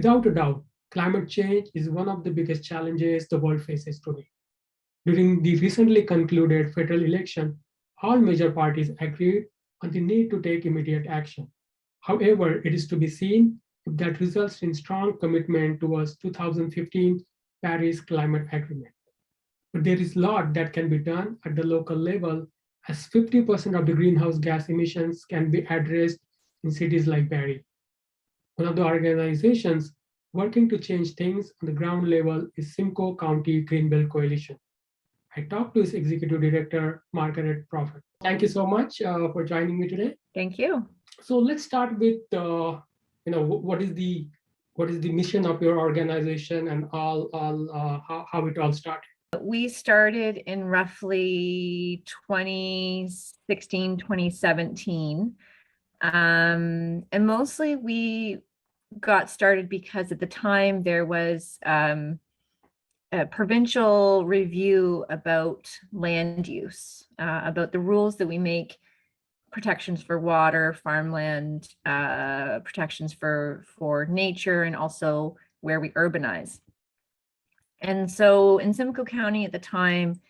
Without a doubt, climate change is one of the biggest challenges the world faces today. During the recently concluded federal election, all major parties agreed on the need to take immediate action. However, it is to be seen if that results in strong commitment towards 2015 Paris Climate Agreement. But there is a lot that can be done at the local level, as 50% of the greenhouse gas emissions can be addressed in cities like Barrie. One of the organizations working to change things on the ground level is Simcoe County Greenbelt Coalition. I talked to its executive director, Margaret Prophet. Thank you so much for joining me today. Thank you. So let's start with what is the mission of your organization and how it all started. We started in roughly 2016, 2017. And mostly we got started because at the time there was a provincial review about land use, about the rules that we make, protections for water, farmland, protections for nature, and also where we urbanize. And so in Simcoe County at the time,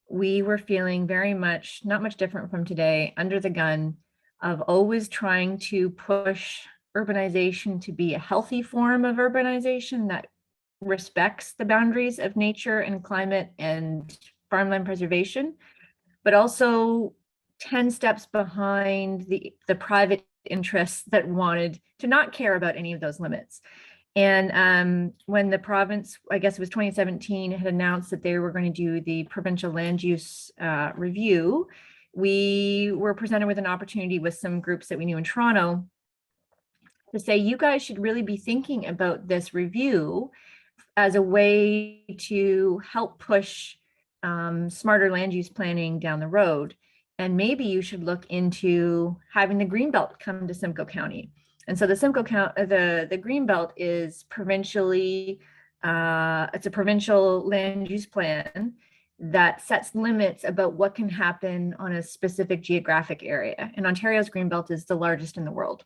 we were feeling very much, not much different from today, under the gun of always trying to push urbanization to be a healthy form of urbanization that respects the boundaries of nature and climate and farmland preservation, but also 10 steps behind the private interests that wanted to not care about any of those limits. And when the province, I guess it was 2017, had announced that they were going to do the provincial land use review, we were presented with an opportunity with some groups that we knew in Toronto to say, you guys should really be thinking about this review as a way to help push smarter land use planning down the road. And maybe you should look into having the Greenbelt come to Simcoe County. And so the Simcoe County, the Greenbelt is provincially, it's a provincial land use plan that sets limits about what can happen on a specific geographic area. And Ontario's Greenbelt is the largest in the world,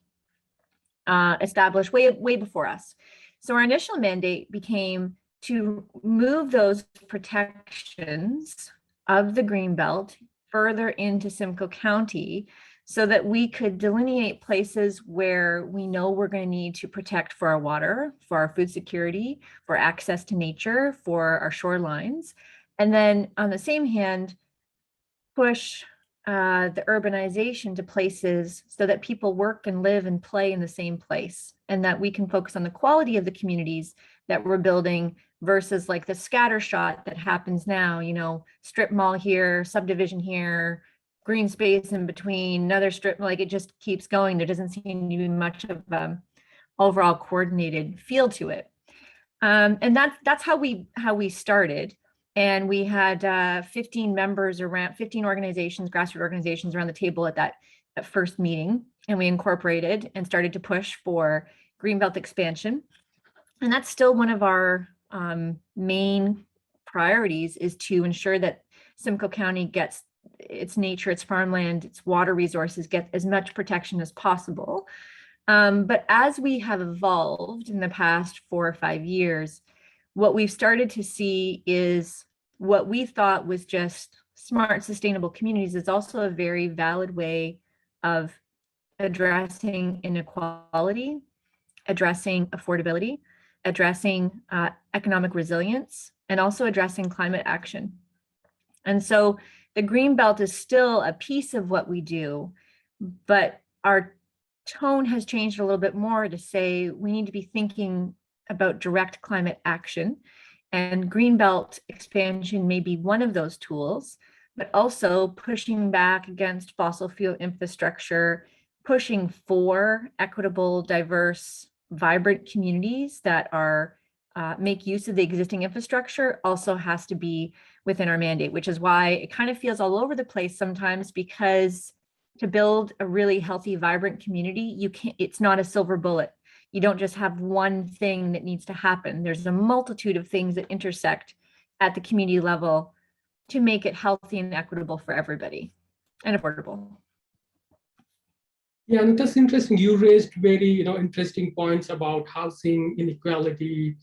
established way before us. So our initial mandate became to move those protections of the Greenbelt further into Simcoe County so that we could delineate places where we know we're going to need to protect for our water, for our food security, for access to nature, for our shorelines. And then on the same hand, push the urbanization to places so that people work and live and play in the same place, and that we can focus on the quality of the communities that we're building versus like the scatter shot that happens now, you know, strip mall here, subdivision here, green space in between, another strip, like it just keeps going. There doesn't seem to be much of overall coordinated feel to it. And that's how we started. And we had 15 members around, 15 organizations, grassroots organizations around the table at that first meeting. And we incorporated and started to push for Greenbelt expansion. And that's still one of our main priorities, is to ensure that Simcoe County gets its nature, its farmland, its water resources, get as much protection as possible. But as we have evolved in the past 4 or 5 years, what we've started to see is what we thought was just smart, sustainable communities is also a very valid way of addressing inequality, addressing affordability, addressing economic resilience, and also addressing climate action. And so the Greenbelt is still a piece of what we do, but our tone has changed a little bit more to say we need to be thinking about direct climate action, and Greenbelt expansion may be one of those tools, but also pushing back against fossil fuel infrastructure, pushing for equitable, diverse, vibrant communities that are make use of the existing infrastructure also has to be within our mandate, which is why it kind of feels all over the place sometimes, because to build a really healthy, vibrant community, you can't, it's not a silver bullet. You don't just have one thing that needs to happen. There's a multitude of things that intersect at the community level to make it healthy and equitable for everybody and affordable. Yeah, and that's interesting. You raised very, interesting points about housing inequality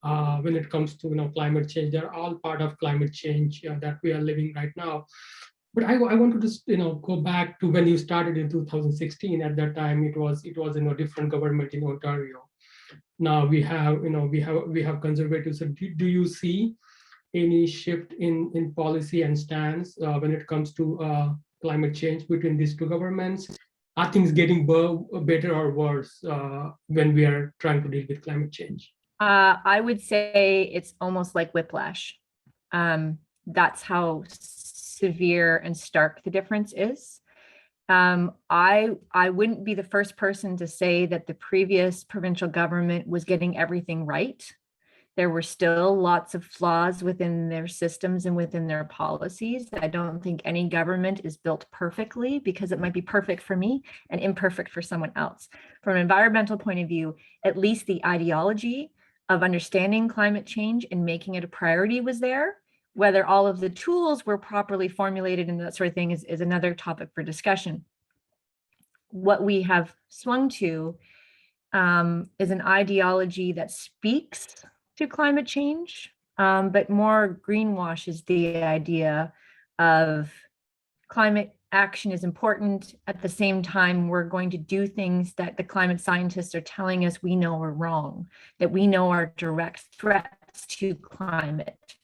when it comes to, climate change. They're all part of climate change that we are living right now. But I want to just, go back to when you started in 2016. At that time, it was different government in Ontario. Now we have conservatives. So do you see any shift in policy and stance when it comes to climate change between these two governments? Are things getting better or worse when we are trying to deal with climate change? I would say it's almost like whiplash. That's how severe and stark the difference is. I wouldn't be the first person to say that the previous provincial government was getting everything right. There were still lots of flaws within their systems and within their policies. I don't think any government is built perfectly, because it might be perfect for me and imperfect for someone else. From an environmental point of view, at least the ideology of understanding climate change and making it a priority was there. Whether all of the tools were properly formulated and that sort of thing is another topic for discussion. What we have swung to is an ideology that speaks to climate change, but more greenwashes the idea of climate action is important. At the same time, we're going to do things that the climate scientists are telling us we know are wrong, that we know are direct threats to climate,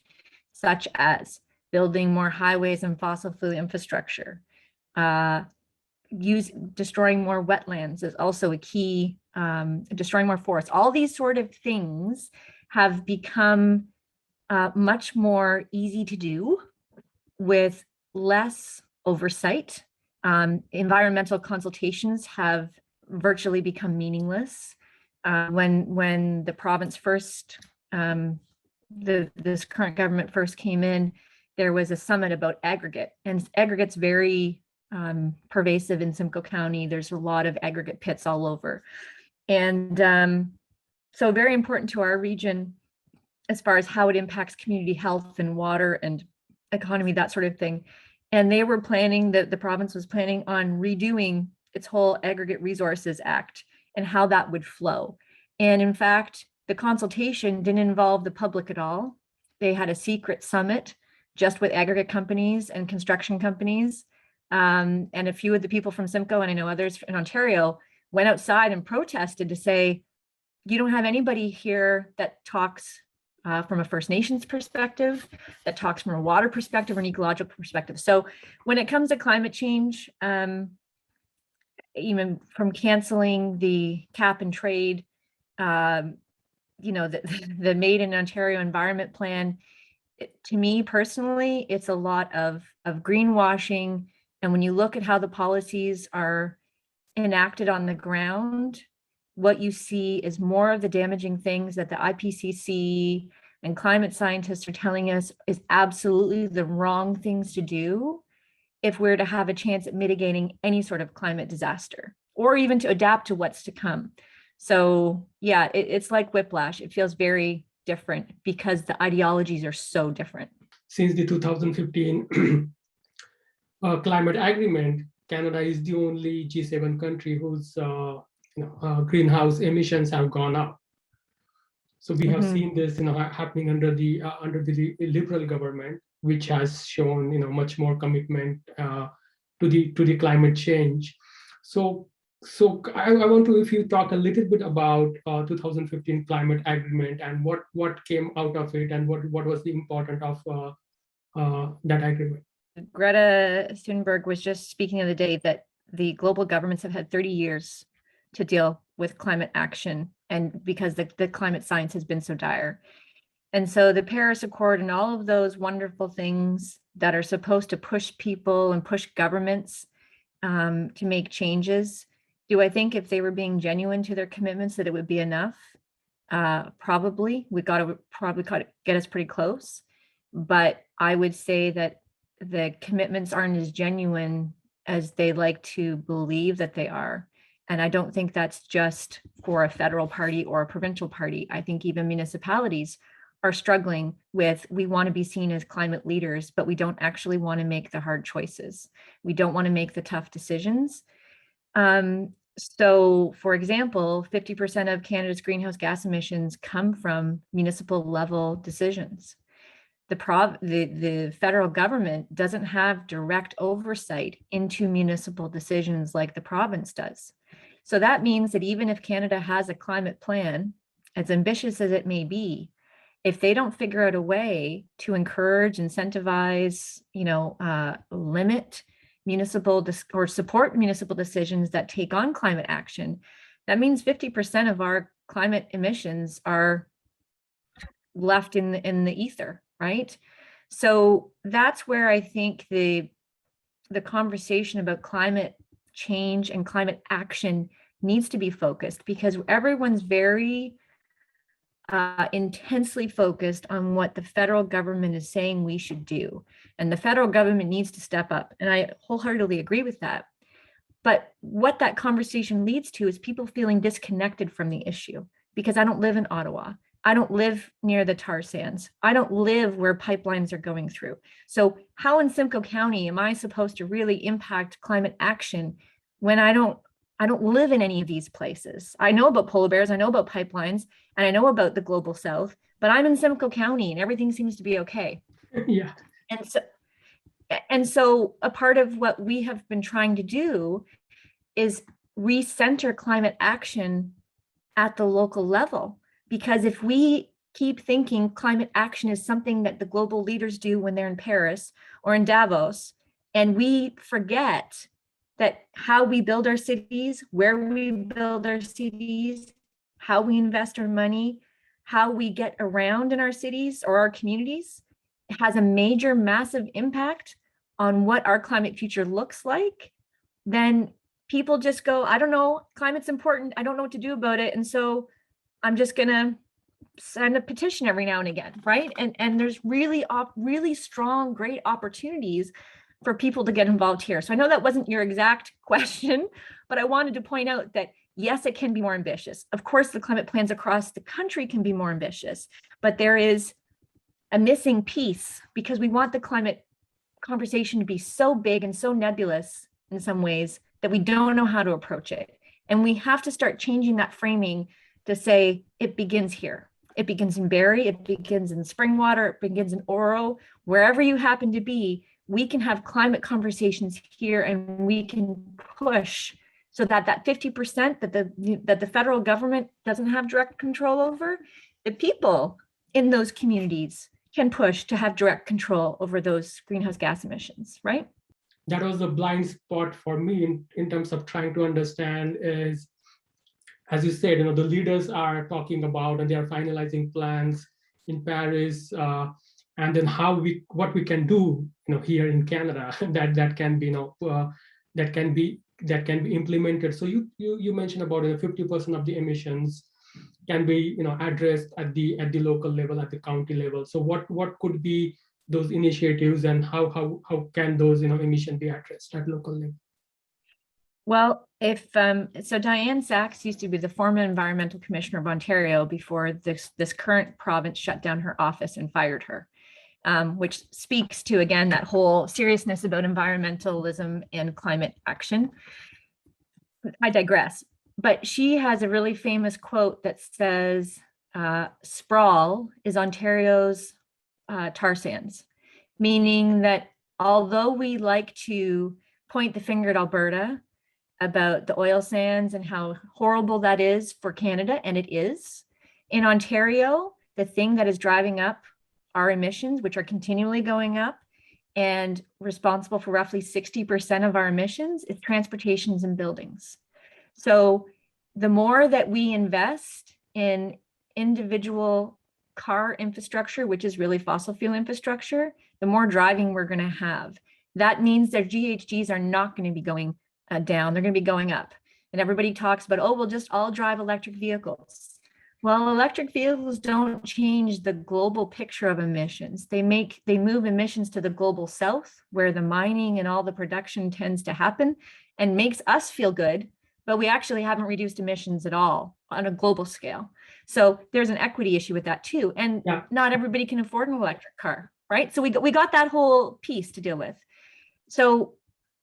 such as building more highways and fossil fuel infrastructure. Destroying more wetlands is also a key, destroying more forests. All these sort of things have become much more easy to do with less oversight. Environmental consultations have virtually become meaningless. When the province first, this current government first came in, there was a summit about aggregate, and aggregate's very pervasive in Simcoe County. There's a lot of aggregate pits all over. And so very important to our region as far as how it impacts community health and water and economy, that sort of thing. And they were planning, the province was planning on redoing its whole Aggregate Resources Act and how that would flow. And in fact, the consultation didn't involve the public at all. They had a secret summit just with aggregate companies and construction companies. And a few of the people from Simcoe, and I know others in Ontario, went outside and protested to say, you don't have anybody here that talks from a First Nations perspective, that talks from a water perspective or an ecological perspective. So when it comes to climate change, even from canceling the cap and trade, the Made in Ontario Environment Plan, to me personally, it's a lot of greenwashing. And when you look at how the policies are enacted on the ground, what you see is more of the damaging things that the IPCC and climate scientists are telling us is absolutely the wrong things to do if we're to have a chance at mitigating any sort of climate disaster, or even to adapt to what's to come. So yeah, it's like whiplash. It feels very different because the ideologies are so different. Since the 2015 climate agreement, Canada is the only G7 country whose greenhouse emissions have gone up. So we have seen this happening under the Liberal government, which has shown much more commitment to the climate change. So I want to, if you talk a little bit about 2015 climate agreement and what came out of it and what was the importance of that agreement. Greta Thunberg was just speaking the other day that the global governments have had 30 years to deal with climate action, and because the climate science has been so dire. And so the Paris Accord and all of those wonderful things that are supposed to push people and push governments to make changes, do I think if they were being genuine to their commitments that it would be enough? Probably. We got to get us pretty close. But I would say that the commitments aren't as genuine as they like to believe that they are. And I don't think that's just for a federal party or a provincial party. I think even municipalities are struggling with, we want to be seen as climate leaders, but we don't actually want to make the hard choices. We don't want to make the tough decisions. So, for example, 50% of Canada's greenhouse gas emissions come from municipal level decisions. The federal government doesn't have direct oversight into municipal decisions like the province does. So that means that even if Canada has a climate plan, as ambitious as it may be, if they don't figure out a way to encourage, incentivize, limit municipal or support municipal decisions that take on climate action, that means 50% of our climate emissions are left in the ether, right? So that's where I think the conversation about climate change and climate action needs to be focused, because everyone's very intensely focused on what the federal government is saying we should do. And the federal government needs to step up. And I wholeheartedly agree with that. But what that conversation leads to is people feeling disconnected from the issue, because I don't live in Ottawa. I don't live near the tar sands. I don't live where pipelines are going through. So how in Simcoe County am I supposed to really impact climate action when I don't live in any of these places? I know about polar bears, I know about pipelines, and I know about the global south, but I'm in Simcoe County and everything seems to be okay. Yeah. And so a part of what we have been trying to do is recenter climate action at the local level. Because if we keep thinking climate action is something that the global leaders do when they're in Paris or in Davos, and we forget that how we build our cities, where we build our cities, how we invest our money, how we get around in our cities or our communities, has a major, massive impact on what our climate future looks like, then people just go, I don't know, climate's important, I don't know what to do about it. And so I'm just gonna send a petition every now and again, right? And there's really strong, great opportunities for people to get involved here. So I know that wasn't your exact question, but I wanted to point out that yes, it can be more ambitious. Of course, the climate plans across the country can be more ambitious, but there is a missing piece, because we want the climate conversation to be so big and so nebulous in some ways that we don't know how to approach it. And we have to start changing that framing to say it begins here. It begins in Barrie, it begins in Springwater, it begins in Oro, wherever you happen to be. We can have climate conversations here, and we can push so that 50% that the federal government doesn't have direct control over, the people in those communities can push to have direct control over those greenhouse gas emissions, right? That was a blind spot for me in terms of trying to understand is, as you said, the leaders are talking about and they are finalizing plans in Paris, and then what we can do, here in Canada that can be, that can be implemented. So you mentioned about 50% of the emissions can be addressed at the local level, at the county level. So what could be those initiatives, and how can those emissions be addressed at local level? Well, so Diane Sachs used to be the former Environmental Commissioner of Ontario before this current province shut down her office and fired her, which speaks to, again, that whole seriousness about environmentalism and climate action. I digress, but she has a really famous quote that says, sprawl is Ontario's tar sands, meaning that although we like to point the finger at Alberta about the oil sands and how horrible that is for Canada, and it is, in Ontario, the thing that is driving up our emissions, which are continually going up and responsible for roughly 60% of our emissions, is transportations and buildings. So the more that we invest in individual car infrastructure, which is really fossil fuel infrastructure, the more driving we're going to have. That means their GHGs are not going to be going down, they're going to be going up. And everybody talks about, oh, we'll just all drive electric vehicles. Well, electric vehicles don't change the global picture of emissions. They move emissions to the global south, where the mining and all the production tends to happen, and makes us feel good, but we actually haven't reduced emissions at all on a global scale. So there's an equity issue with that too. And not everybody can afford an electric car, right? So we got that whole piece to deal with. So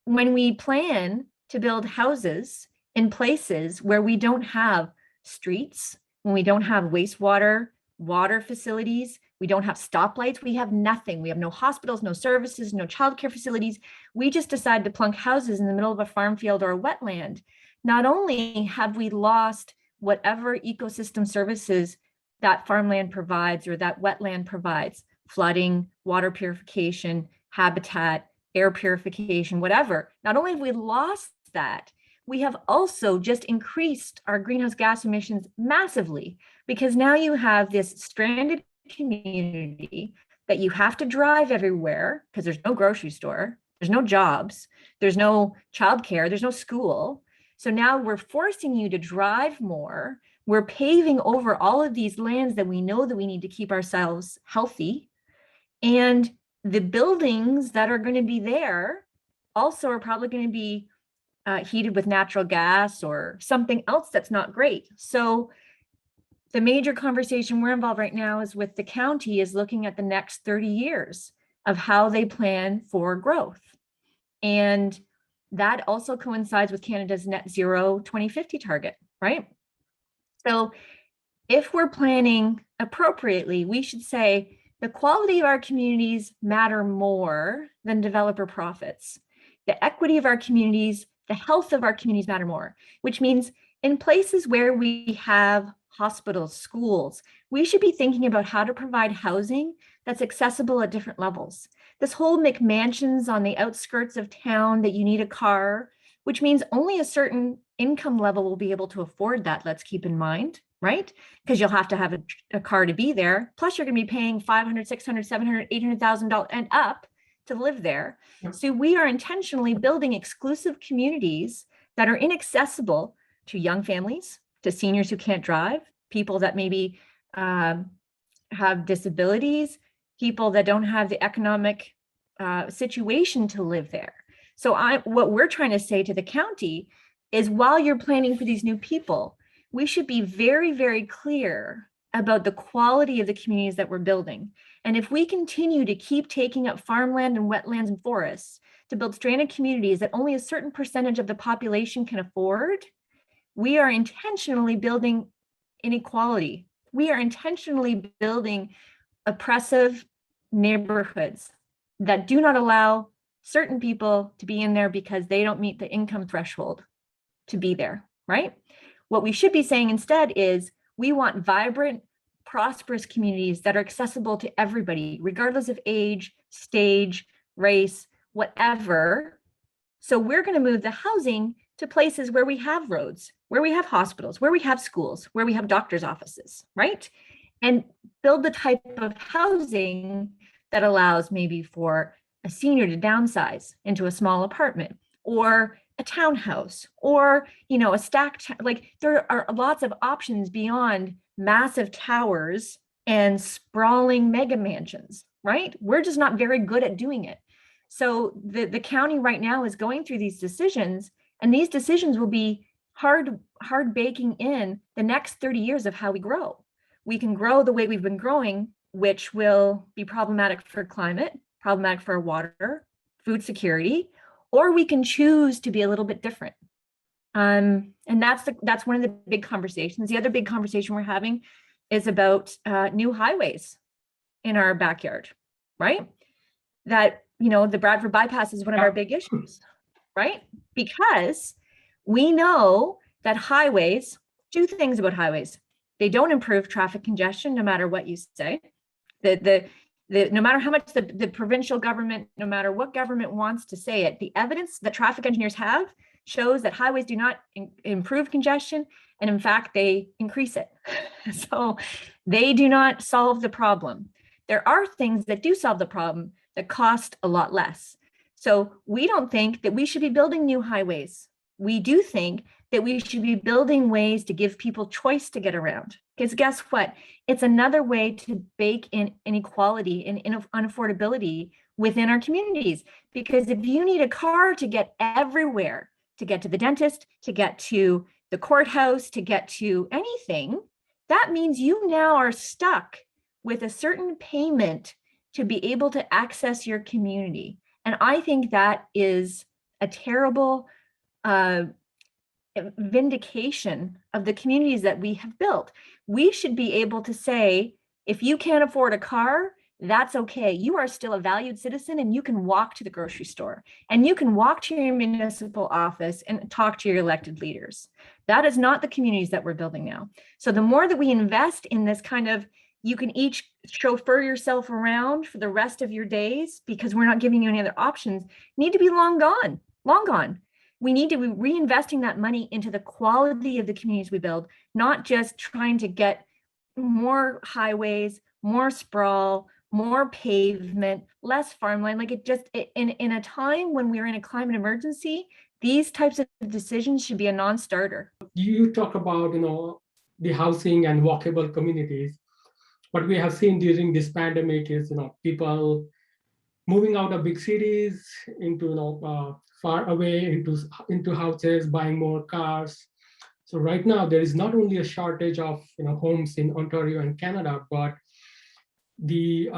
when we plan to build houses in places where we don't have streets, when we don't have wastewater, water facilities, we don't have stoplights, we have nothing. We have no hospitals, no services, no childcare facilities. We just decide to plunk houses in the middle of a farm field or a wetland. Not only have we lost whatever ecosystem services that farmland provides or that wetland provides, flooding, water purification, habitat, air purification, whatever. Not only have we lost that, we have also just increased our greenhouse gas emissions massively, because now you have this stranded community that you have to drive everywhere because there's no grocery store, there's no jobs, there's no childcare, there's no school. So now we're forcing you to drive more. We're paving over all of these lands that we know that we need to keep ourselves healthy. And the buildings that are going to be there also are probably going to be heated with natural gas or something else that's not great. So the major conversation we're involved right now is with the county is looking at the next 30 years of how they plan for growth. And that also coincides with Canada's net zero 2050 target, right? So if we're planning appropriately, we should say the quality of our communities matter more than developer profits. The equity of our communities, the health of our communities matter more, which means in places where we have hospitals, schools, we should be thinking about how to provide housing that's accessible at different levels. This whole McMansions on the outskirts of town that you need a car, which means only a certain income level will be able to afford that, let's keep in mind, right? Because you'll have to have a car to be there. Plus you're gonna be paying $500, $600, $700, $800,000 and up to live there. Yep. So we are intentionally building exclusive communities that are inaccessible to young families, to seniors who can't drive, people that maybe have disabilities, people that don't have the economic situation to live there. So what we're trying to say to the county is, while you're planning for these new people, we should be very, very clear about the quality of the communities that we're building. And if we continue to keep taking up farmland and wetlands and forests to build stranded communities that only a certain percentage of the population can afford, we are intentionally building inequality. We are intentionally building oppressive neighborhoods that do not allow certain people to be in there because they don't meet the income threshold to be there, right? What we should be saying instead is we want vibrant, prosperous communities that are accessible to everybody, regardless of age, stage, race, whatever. So we're going to move the housing to places where we have roads, where we have hospitals, where we have schools, where we have doctors' offices, right? And build the type of housing that allows maybe for a senior to downsize into a small apartment or a townhouse or, you know, a stacked, like there are lots of options beyond massive towers and sprawling mega mansions, right? We're just not very good at doing it. So the county right now is going through these decisions, and these decisions will be hard baking in the next 30 years of how we grow. We can grow the way we've been growing, which will be problematic for climate, problematic for water, food security, or we can choose to be a little bit different. And that's one of the big conversations. The other big conversation we're having is about new highways in our backyard, right? That, you know, the Bradford bypass is one of our big issues, right? Because we know that highways, two things about highways: they don't improve traffic congestion, no matter what you say. No matter how much the provincial government, no matter what government wants to say it, the evidence that traffic engineers have shows that highways do not improve congestion, and in fact, they increase it. So they do not solve the problem. There are things that do solve the problem that cost a lot less. So we don't think that we should be building new highways. We do think that we should be building ways to give people choice to get around. Because guess what? It's another way to bake in inequality and unaffordability within our communities. Because if you need a car to get everywhere, to get to the dentist, to get to the courthouse, to get to anything, that means you now are stuck with a certain payment to be able to access your community. And I think that is a terrible vindication of the communities that we have built. We should be able to say, if you can't afford a car, that's okay. You are still a valued citizen and you can walk to the grocery store and you can walk to your municipal office and talk to your elected leaders. That is not the communities that we're building now. So the more that we invest in this kind of, you can each chauffeur yourself around for the rest of your days because we're not giving you any other options, need to be long gone, long gone. We need to be reinvesting that money into the quality of the communities we build, not just trying to get more highways, more sprawl, more pavement, less farmland. Like in a time when we're in a climate emergency, these types of decisions should be a non-starter. You talk about, the housing and walkable communities. What we have seen during this pandemic is, people moving out of big cities into, far away into houses, buying more cars. So right now there is not only a shortage of, homes in Ontario and Canada, but the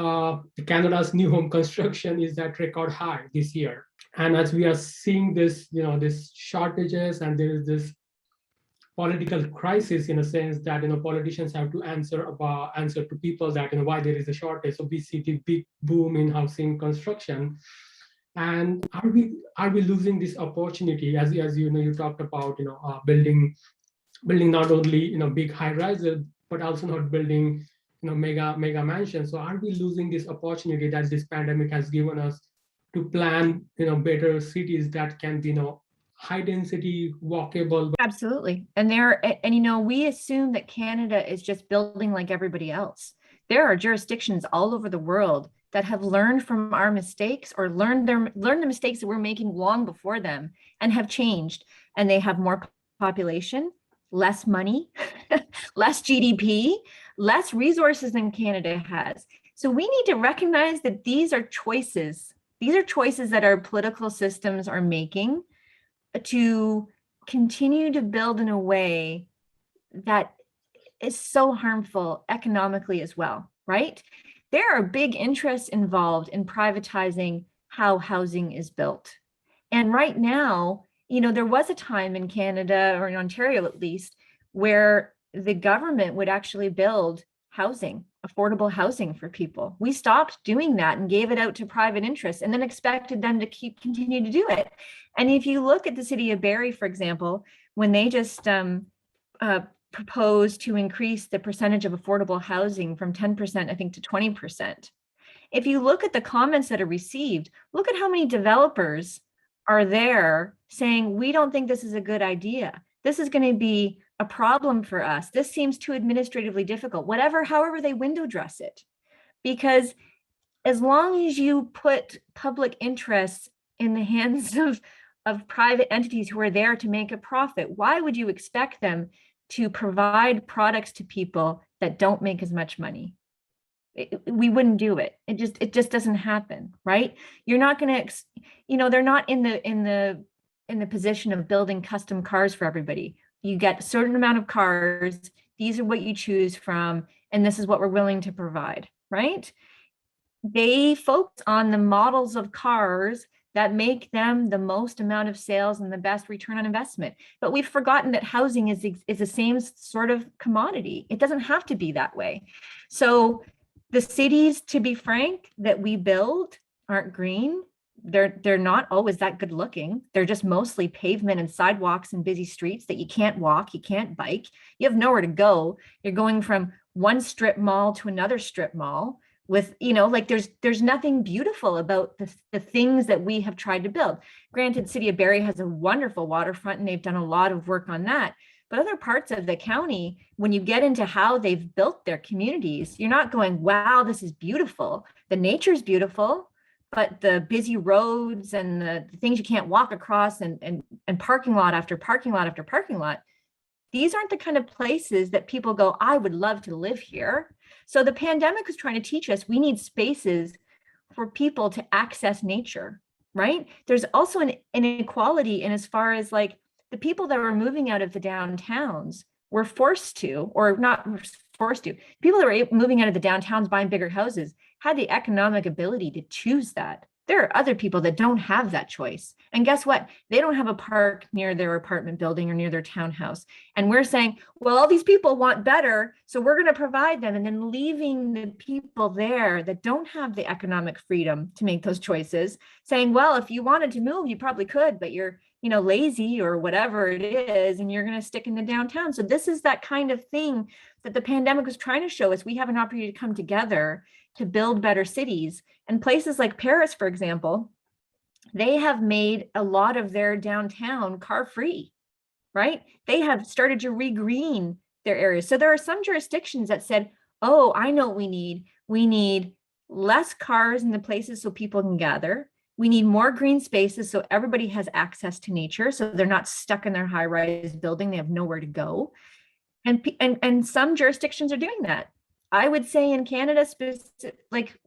Canada's new home construction is at record high this year. And as we are seeing this, this shortages, and there is this political crisis in a sense that politicians have to answer to people that why there is a shortage. So we see the big boom in housing construction, and are we losing this opportunity? As you talked about building not only big high rises, but also not building mega mansions. So are we losing this opportunity that this pandemic has given us to plan better cities that can be high density, walkable? Absolutely. And we assume that Canada is just building like everybody else. There are jurisdictions all over the world that have learned from our mistakes or learned the mistakes that we're making long before them and have changed. And they have more population, less money, less GDP, less resources than Canada has. So we need to recognize that these are choices. These are choices that our political systems are making to continue to build in a way that is so harmful economically as well, right? There are big interests involved in privatizing how housing is built. And right now, there was a time in Canada, or in Ontario at least, where the government would actually build housing, affordable housing for people. We stopped doing that and gave it out to private interests and then expected them to continue to do it. And if you look at the city of Barrie, for example, when they just proposed to increase the percentage of affordable housing from 10%, I think, to 20%. If you look at the comments that are received, look at how many developers are there saying, we don't think this is a good idea. This is going to be a problem for us. This seems too administratively difficult, however they window dress it. Because as long as you put public interests in the hands of private entities who are there to make a profit, why would you expect them to provide products to people that don't make as much money? We wouldn't do it. It just doesn't happen, right? You're not going to, they're not in the position of building custom cars for everybody. You get a certain amount of cars. These are what you choose from, and this is what we're willing to provide, right? They focus on the models of cars that make them the most amount of sales and the best return on investment. But we've forgotten that housing is the same sort of commodity. It doesn't have to be that way. So the cities, to be frank, that we build aren't green. They're not always that good looking. They're just mostly pavement and sidewalks and busy streets that you can't walk, you can't bike, you have nowhere to go. You're going from one strip mall to another strip mall with, there's nothing beautiful about the things that we have tried to build. Granted, City of Barrie has a wonderful waterfront and they've done a lot of work on that. But other parts of the county, when you get into how they've built their communities, you're not going, wow, this is beautiful. The nature's beautiful, but the busy roads and the things you can't walk across and parking lot after parking lot after parking lot, these aren't the kind of places that people go, I would love to live here. So the pandemic is trying to teach us we need spaces for people to access nature, right? There's also an inequality in as far as the people that were moving out of the downtowns were forced to, or not forced to, people that were moving out of the downtowns, buying bigger houses, had the economic ability to choose that. There are other people that don't have that choice. And guess what? They don't have a park near their apartment building or near their townhouse. And we're saying, well, all these people want better, so we're going to provide them. And then leaving the people there that don't have the economic freedom to make those choices, saying, well, if you wanted to move, you probably could, but you're, lazy or whatever it is, and you're going to stick in the downtown. So this is that kind of thing that the pandemic was trying to show us. We have an opportunity to come together to build better cities. And places like Paris, for example, they have made a lot of their downtown car-free, right? They have started to regreen their areas. So there are some jurisdictions that said, oh, I know what we need. We need less cars in the places so people can gather. We need more green spaces so everybody has access to nature, so they're not stuck in their high-rise building. They have nowhere to go. And some jurisdictions are doing that. I would say in Canada, like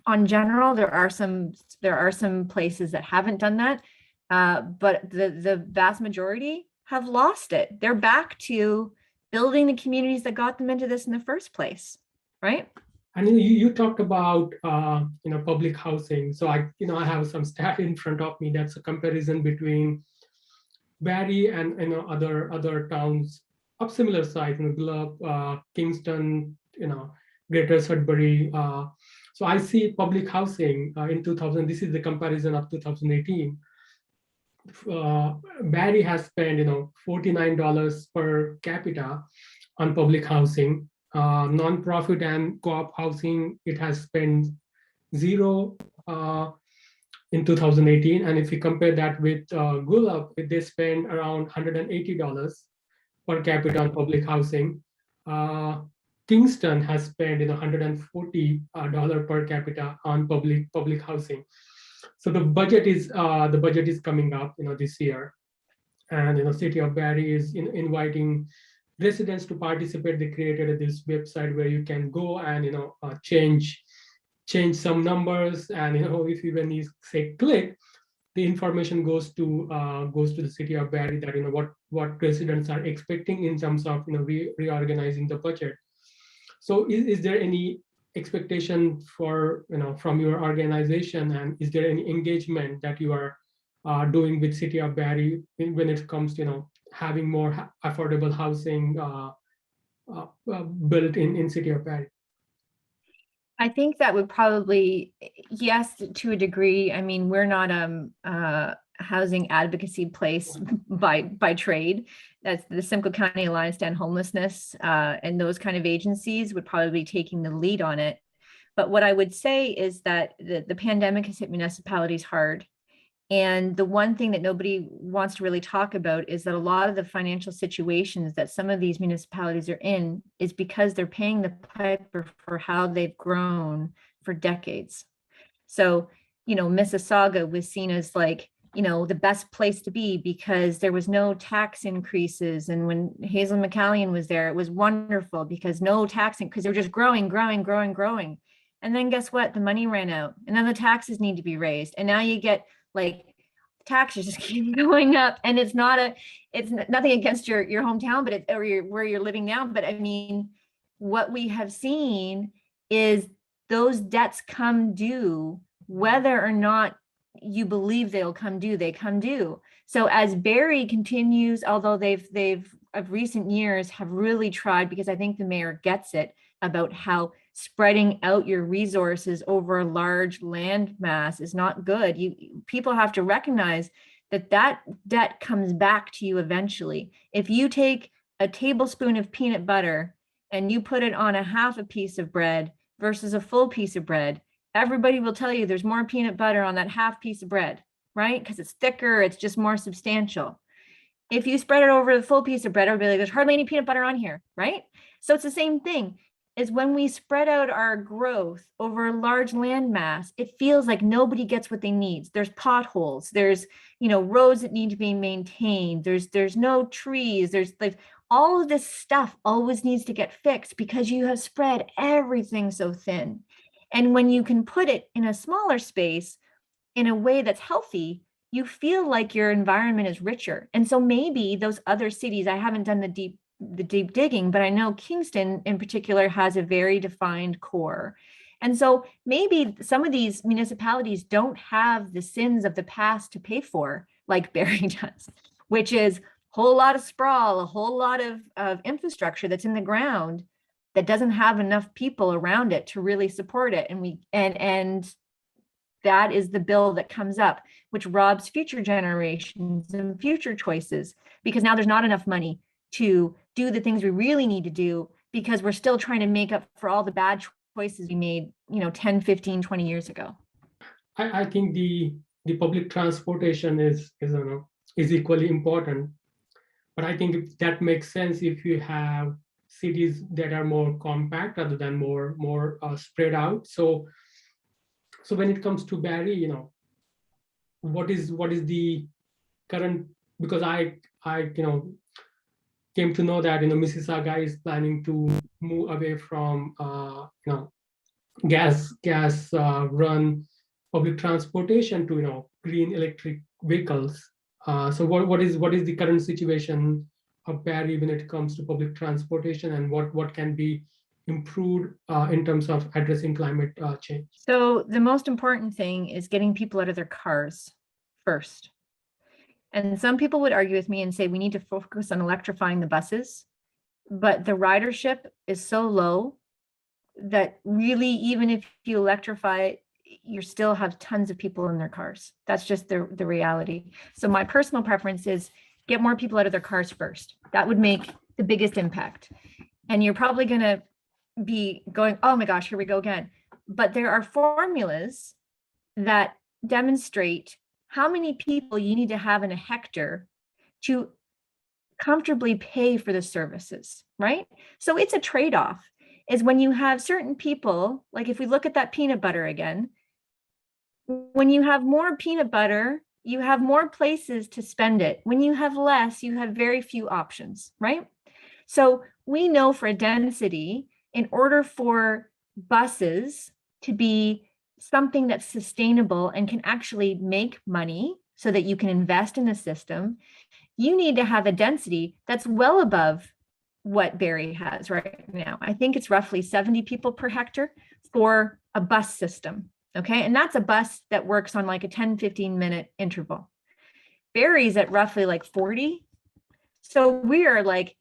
on general, there are some places that haven't done that, but the vast majority have lost it. They're back to building the communities that got them into this in the first place, right? And you talked about public housing. So I have some stat in front of me. That's a comparison between Barrie and other towns of similar size, Glove, Kingston, Greater Sudbury. So I see public housing in 2000. This is the comparison of 2018. Barrie has spent $49 per capita on public housing. Non-profit and co-op housing, it has spent zero in 2018. And if you compare that with Gulab, they spend around $180 per capita on public housing. Kingston has spent $140 per capita on public housing. So the budget is coming up this year, and City of Barrie is inviting residents to participate. They created this website where you can go and change some numbers, and if you when you say click, the information goes to the City of Barrie that what residents are expecting in terms of reorganizing the budget. So is there any expectation for from your organization, and is there any engagement that you are doing with City of Barrie when it comes to having more affordable housing built in City of Barrie? I think that would probably, yes, to a degree. I mean, we're not a housing advocacy place by trade. That's the Simcoe County Alliance to End Homelessness, and those kind of agencies would probably be taking the lead on it. But what I would say is that the pandemic has hit municipalities hard. And the one thing that nobody wants to really talk about is that a lot of the financial situations that some of these municipalities are in is because they're paying the piper for how they've grown for decades. So, Mississauga was seen as like, the best place to be because there was no tax increases. And when Hazel McCallion was there, it was wonderful because no taxing, because they were just growing. And then guess what? The money ran out, and then the taxes need to be raised. And now you get like taxes just keep going up, and it's nothing against your hometown, but where you're living now. But I mean, what we have seen is those debts come due, whether or not you believe they'll come due, they come due. So as Barrie continues, although they've of recent years have really tried, because I think the mayor gets it, about how spreading out your resources over a large land mass is not good. People have to recognize that debt comes back to you eventually. If you take a tablespoon of peanut butter and you put it on a half a piece of bread versus a full piece of bread, everybody will tell you there's more peanut butter on that half piece of bread, right? Because it's thicker, it's just more substantial. If you spread it over the full piece of bread, everybody like, there's hardly any peanut butter on here, right? So it's the same thing. Is when we spread out our growth over a large land mass, it feels like nobody gets what they need. There's potholes, there's roads that need to be maintained, there's no trees, there's like all of this stuff always needs to get fixed because you have spread everything so thin. And when you can put it in a smaller space in a way that's healthy, you feel like your environment is richer. And so maybe those other cities, I haven't done the deep digging, but I know Kingston in particular has a very defined core. And so maybe some of these municipalities don't have the sins of the past to pay for, like Barrie does, which is a whole lot of sprawl, a whole lot of infrastructure that's in the ground that doesn't have enough people around it to really support it. And that is the bill that comes up, which robs future generations and future choices, because now there's not enough money to do the things we really need to do, because we're still trying to make up for all the bad choices we made, 10, 15, 20 years ago. I think the public transportation is equally important, but I think that makes sense if you have cities that are more compact rather than more spread out. So when it comes to Barrie, what is the current, because I came to know that Mississauga is planning to move away from gas run public transportation to green electric vehicles. So what is the current situation of Barrie when it comes to public transportation, and what can be improved in terms of addressing climate change? So the most important thing is getting people out of their cars first. And some people would argue with me and say we need to focus on electrifying the buses, but the ridership is so low that really, even if you electrify, you still have tons of people in their cars. That's just the reality. So my personal preference is get more people out of their cars first. That would make the biggest impact. And you're probably going to be going, oh my gosh, here we go again. But there are formulas that demonstrate how many people you need to have in a hectare to comfortably pay for the services, right? So it's a trade-off, is when you have certain people, like if we look at that peanut butter again, when you have more peanut butter, you have more places to spend it. When you have less, you have very few options, right? So we know for density, in order for buses to be something that's sustainable and can actually make money so that you can invest in the system, you need to have a density that's well above what Barrie has right now. I think it's roughly 70 people per hectare for a bus system. Okay. And that's a bus that works on like a 10, 15 minute interval. Barrie's at roughly like 40. So we are like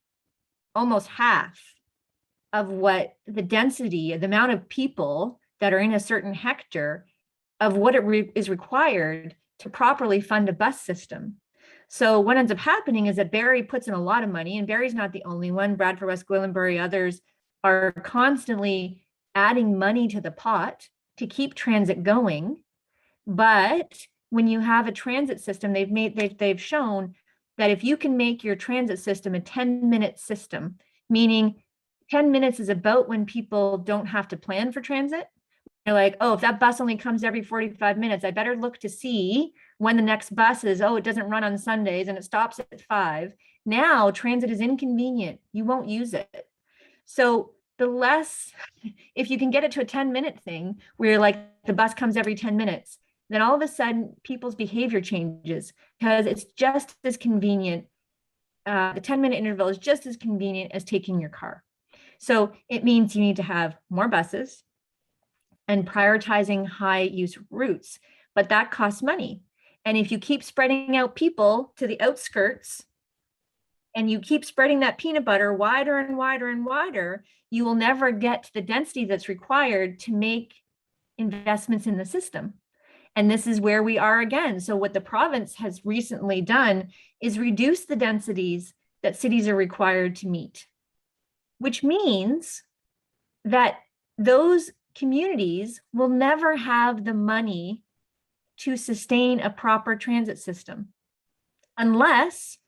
almost half of what the density, the amount of people that are in a certain hectare of what is required to properly fund a bus system. So what ends up happening is that Barrie puts in a lot of money, and Barrie's not the only one. Bradford, West Gwillimbury, others are constantly adding money to the pot to keep transit going. But when you have a transit system, they've shown that if you can make your transit system a 10-minute system, meaning 10 minutes is about when people don't have to plan for transit. You're like, oh, if that bus only comes every 45 minutes, I better look to see when the next bus is. Oh, it doesn't run on Sundays and it stops at 5. Now transit is inconvenient. You won't use it. So the less, if you can get it to a 10-minute thing where like the bus comes every 10 minutes, then all of a sudden people's behavior changes because it's just as convenient. The 10-minute interval is just as convenient as taking your car. So it means you need to have more buses and prioritizing high use routes, but that costs money. And if you keep spreading out people to the outskirts and you keep spreading that peanut butter wider and wider and wider, you will never get to the density that's required to make investments in the system. And this is where we are again. So what the province has recently done is reduce the densities that cities are required to meet, which means that those communities will never have the money to sustain a proper transit system unless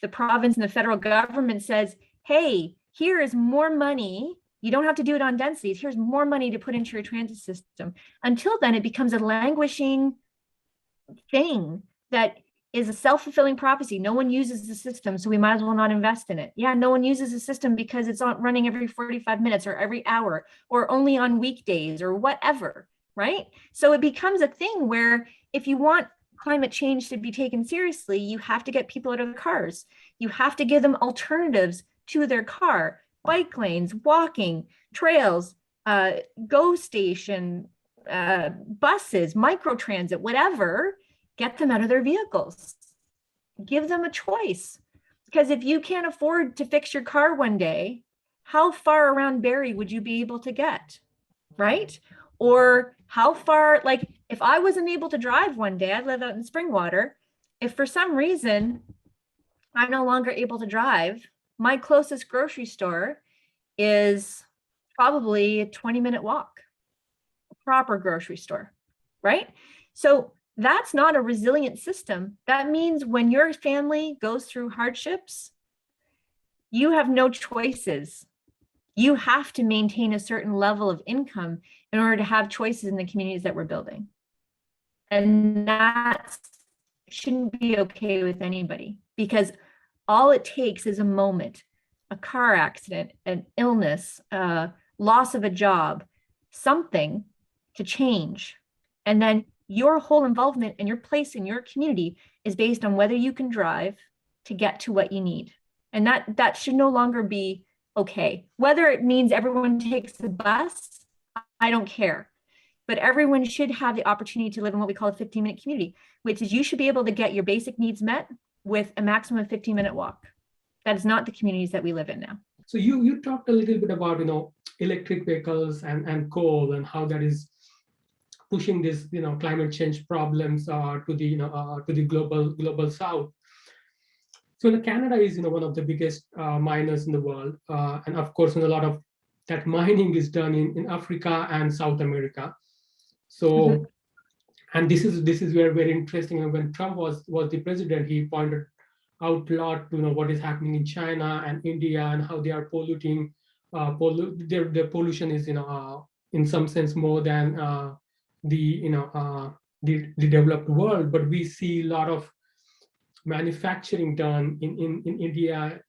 the province and the federal government says, hey, here is more money. You don't have to do it on densities. Here's more money to put into your transit system. Until then, it becomes a languishing thing that is a self-fulfilling prophecy. No one uses the system, so we might as well not invest in it. Yeah, no one uses the system because it's not running every 45 minutes or every hour or only on weekdays or whatever, right? So it becomes a thing where if you want climate change to be taken seriously, you have to get people out of their cars. You have to give them alternatives to their car, bike lanes, walking, trails, GO station, buses, microtransit, whatever, get them out of their vehicles. Give them a choice. Because if you can't afford to fix your car one day, how far around Barrie would you be able to get, right? Or how far, like if I wasn't able to drive one day, I live out in Springwater, if for some reason I'm no longer able to drive, my closest grocery store is probably a 20-minute walk, a proper grocery store, right? So that's not a resilient system. That means when your family goes through hardships, you have no choices. You have to maintain a certain level of income in order to have choices in the communities that we're building. And that shouldn't be okay with anybody, because all it takes is a moment, a car accident, an illness, loss of a job, something to change. And then your whole involvement and your place in your community is based on whether you can drive to get to what you need. And that should no longer be okay. Whether it means everyone takes the bus, I don't care. But everyone should have the opportunity to live in what we call a 15-minute community, which is you should be able to get your basic needs met with a maximum of 15-minute walk. That is not the communities that we live in now. So you talked a little bit about electric vehicles and coal and how that is pushing this climate change problems to the global south. So Canada is One of the biggest miners in the world, and of course a lot of that mining is done in Africa and South America. So and this is where very interesting. When Trump was the president, he pointed out a lot what is happening in China and India and how they are polluting. Their pollution is in some sense more than the developed world, but we see a lot of manufacturing done in India,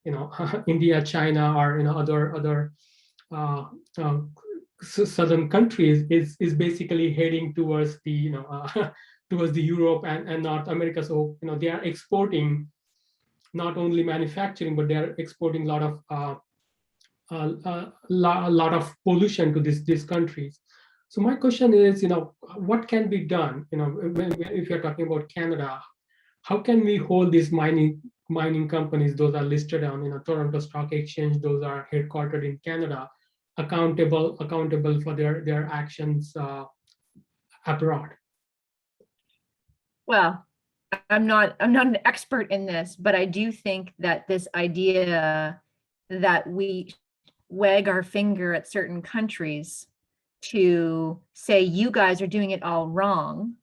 India, China, or other southern countries is basically heading towards the towards the Europe and North America. So they are exporting, not only manufacturing, but they are exporting a lot of pollution to these countries. So my question is, what can be done? If you're talking about Canada, how can we hold these mining companies, those are listed on Toronto Stock Exchange, those are headquartered in Canada, accountable for their actions abroad? Well, I'm not an expert in this, but I do think that this idea that we wag our finger at certain countries to say you guys are doing it all wrong,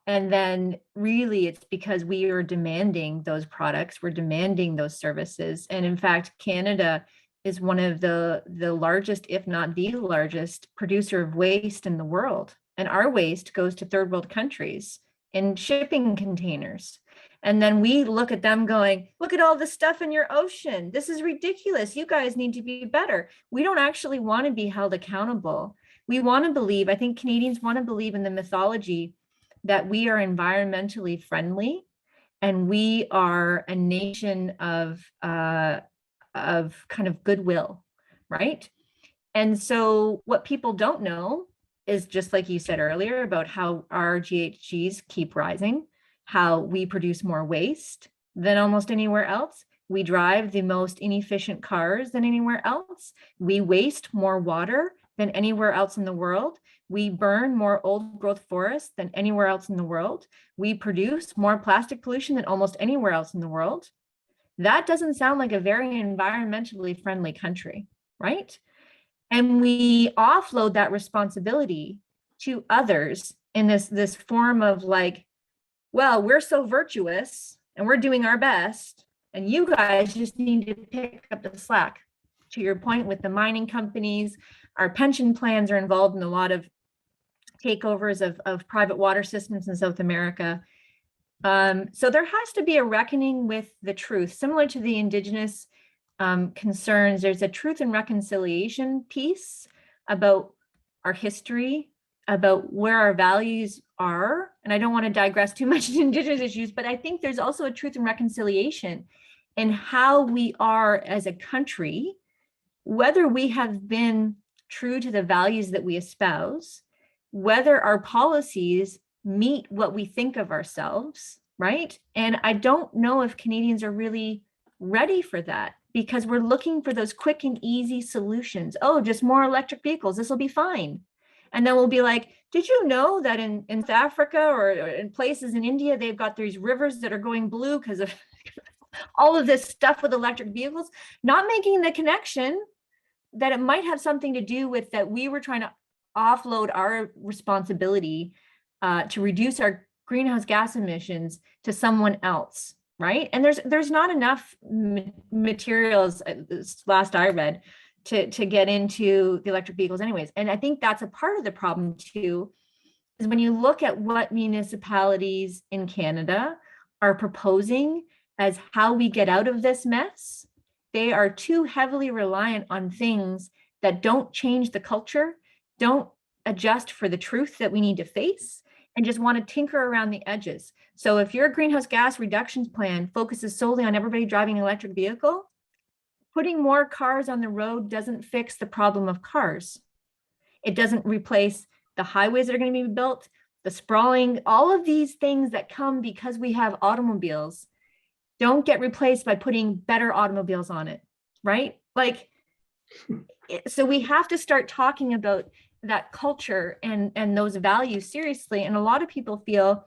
and then really it's because we are demanding those products, we're demanding those services. And in fact, Canada is one of the largest, if not the largest, producer of waste in the world. And our waste goes to third world countries in shipping containers. And then we look at them going, look at all the stuff in your ocean. This is ridiculous. You guys need to be better. We don't actually want to be held accountable. We want to believe, I think Canadians want to believe in the mythology that we are environmentally friendly and we are a nation of kind of goodwill, right? And so what people don't know is, just like you said earlier, about how our GHGs keep rising, how we produce more waste than almost anywhere else. We drive the most inefficient cars than anywhere else. We waste more water than anywhere else in the world. We burn more old growth forests than anywhere else in the world. We produce more plastic pollution than almost anywhere else in the world. That doesn't sound like a very environmentally friendly country, right? And we offload that responsibility to others in this form of like, well, we're so virtuous and we're doing our best, and you guys just need to pick up the slack. To your point with the mining companies, our pension plans are involved in a lot of takeovers of private water systems in South America. So there has to be a reckoning with the truth, similar to the Indigenous concerns. There's a truth and reconciliation piece about our history, about where our values are. And I don't want to digress too much into Indigenous issues, but I think there's also a truth and reconciliation in how we are as a country, whether we have been true to the values that we espouse, whether our policies meet what we think of ourselves, right? And I don't know if Canadians are really ready for that, because we're looking for those quick and easy solutions. Oh, just more electric vehicles, this will be fine. And then we'll be like, did you know that in South Africa or in places in India, they've got these rivers that are going blue because of all of this stuff with electric vehicles? Not making the connection that it might have something to do with that we were trying to offload our responsibility to reduce our greenhouse gas emissions to someone else, right? And there's not enough materials, last I read, to get into the electric vehicles anyways. And I think that's a part of the problem too, is when you look at what municipalities in Canada are proposing as how we get out of this mess, they are too heavily reliant on things that don't change the culture, don't adjust for the truth that we need to face, and just want to tinker around the edges. So if your greenhouse gas reductions plan focuses solely on everybody driving an electric vehicle, putting more cars on the road doesn't fix the problem of cars. It doesn't replace the highways that are going to be built, the sprawling, all of these things that come because we have automobiles don't get replaced by putting better automobiles on it, right? Like, so we have to start talking about that culture and those values seriously. And a lot of people feel,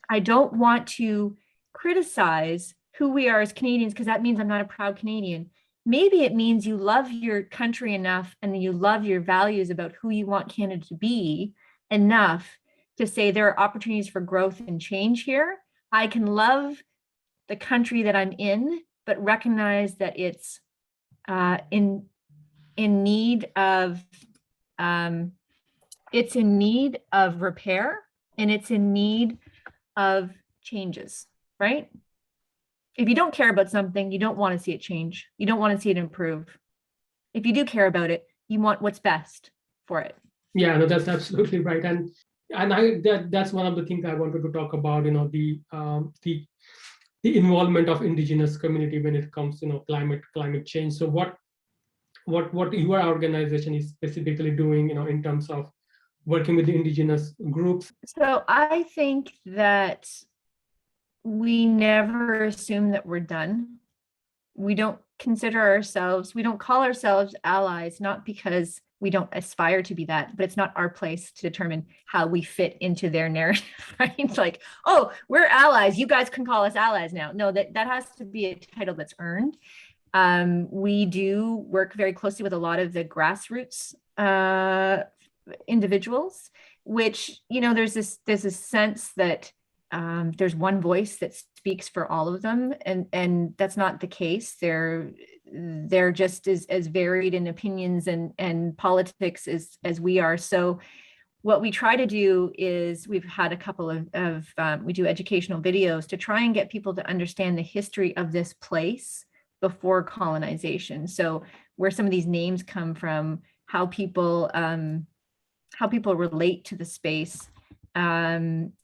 I don't want to criticize who we are as Canadians because that means I'm not a proud Canadian. Maybe it means you love your country enough and you love your values about who you want Canada to be enough to say there are opportunities for growth and change here. I can love the country that I'm in, but recognize that it's in need of repair, and it's in need of changes, right? If you don't care about something, you don't want to see it change. You don't want to see it improve. If you do care about it, you want what's best for it. Yeah, no, that's absolutely right. And that's one of the things I wanted to talk about, the involvement of Indigenous community when it comes to climate change. So what your organization is specifically doing, in terms of working with the Indigenous groups? So I think that we never assume that we're done. We don't call ourselves allies, not because we don't aspire to be that, but it's not our place to determine how we fit into their narrative, right? It's like, oh, we're allies, you guys can call us allies now. No, that has to be a title that's earned. We do work very closely with a lot of the grassroots individuals, which, there's this sense that there's one voice that speaks for all of them, and that's not the case. They're just as varied in opinions and politics as we are. So what we try to do is we've had a couple of we do educational videos to try and get people to understand the history of this place before colonization. So where some of these names come from, how people relate to the space.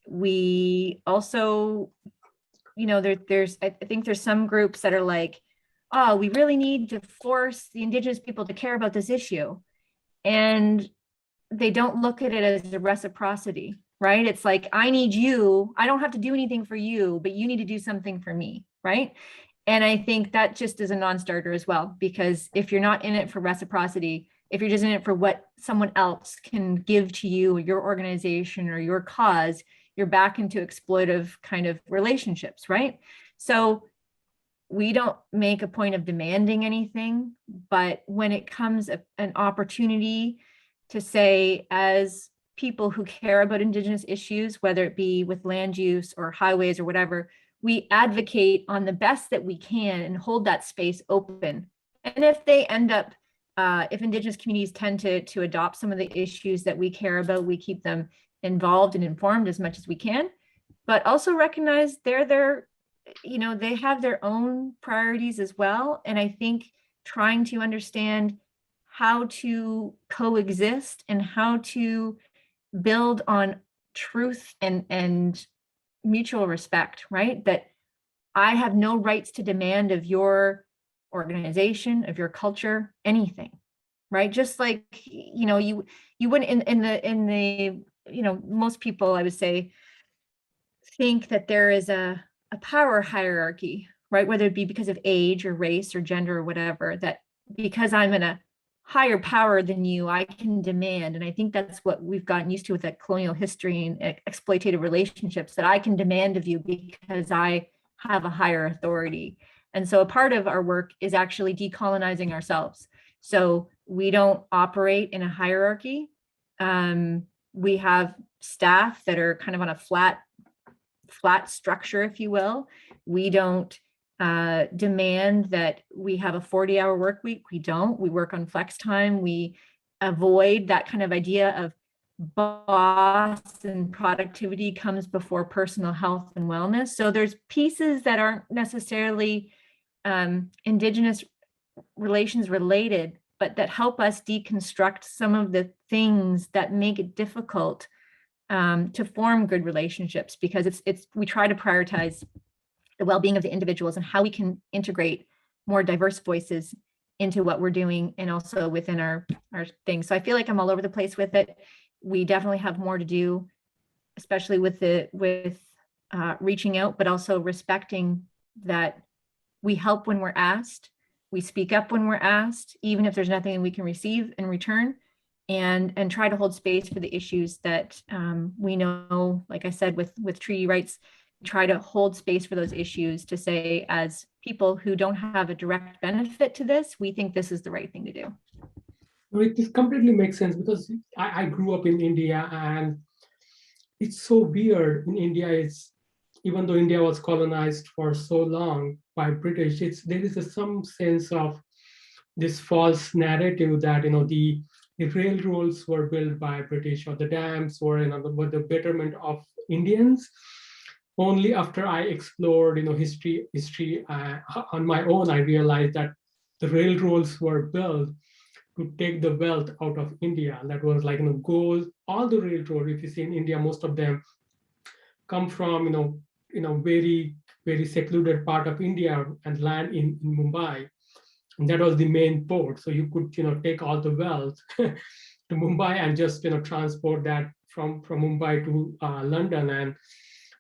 We also, I think there's some groups that are like, oh, we really need to force the Indigenous people to care about this issue. And they don't look at it as a reciprocity, right? It's like, I need you, I don't have to do anything for you, but you need to do something for me, right? And I think that just is a non-starter as well, because if you're not in it for reciprocity, if you're just in it for what someone else can give to you or your organization or your cause, you're back into exploitive kind of relationships, right? So we don't make a point of demanding anything, but when it comes an opportunity to say, as people who care about Indigenous issues, whether it be with land use or highways or whatever, we advocate on the best that we can and hold that space open. And if they end up, if Indigenous communities tend to adopt some of the issues that we care about, we keep them involved and informed as much as we can, but also recognize they have their own priorities as well. And I think trying to understand how to coexist and how to build on truth and mutual respect, right? That I have no rights to demand of your organization, of your culture, anything. right? Just like, you wouldn't in the most people, I would say, think that there is a power hierarchy, right? Whether it be because of age or race or gender or whatever, that because I'm in a higher power than you, I can demand. And I think that's what we've gotten used to with that colonial history and exploitative relationships, that I can demand of you because I have a higher authority. And so a part of our work is actually decolonizing ourselves. So we don't operate in a hierarchy. We have staff that are kind of on a flat structure, if you will. We don't demand that we have a 40-hour work week. We don't. We work on flex time. We avoid that kind of idea of boss and productivity comes before personal health and wellness. So there's pieces that aren't necessarily Indigenous relations related, but that help us deconstruct some of the things that make it difficult to form good relationships, because we try to prioritize the well-being of the individuals and how we can integrate more diverse voices into what we're doing and also within our thing. So I feel like I'm all over the place with it. We definitely have more to do, especially with reaching out, but also respecting that we help when we're asked, we speak up when we're asked, even if there's nothing we can receive in return, and try to hold space for the issues that we know, like I said, with treaty rights, try to hold space for those issues to say, as people who don't have a direct benefit to this, we think this is the right thing to do. This completely makes sense, because I grew up in India, and it's so weird in India. Even though India was colonized for so long by British, there is some sense of this false narrative that the railroads were built by British, or the dams were were the betterment of Indians. Only after I explored history on my own, I realized that the railroads were built to take the wealth out of India. That was like gold. All the railroad, if you see in India, most of them come from very very secluded part of India and land in Mumbai. And that was the main port. So you could take all the wealth to Mumbai and just transport that from Mumbai to London. And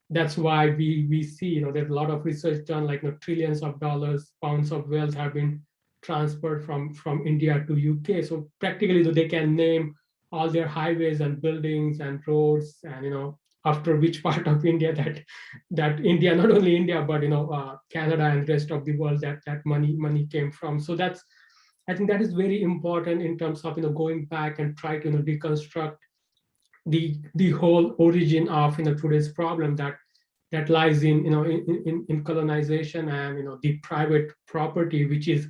that's why we see there's a lot of research done, like trillions of dollars, pounds of wealth have been transferred from India to UK. So practically they can name all their highways and buildings and roads, and after which part of India that India, not only India, but Canada and rest of the world, that money came from. So I think that is very important in terms of going back and try to deconstruct the whole origin of today's problem that lies in colonization and the private property, which is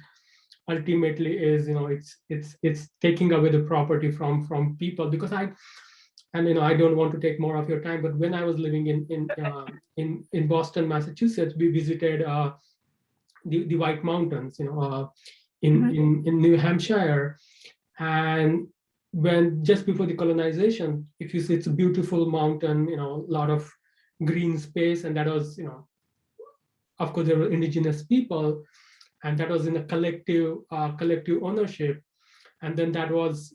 ultimately is it's taking away the property from people. Because I don't want to take more of your time, but when I was living in Boston, Massachusetts, we visited the White Mountains, in New Hampshire. And when just before the colonization, if you see, it's a beautiful mountain, a lot of green space, and that was, of course, there were indigenous people, and that was in a collective ownership. And then that was,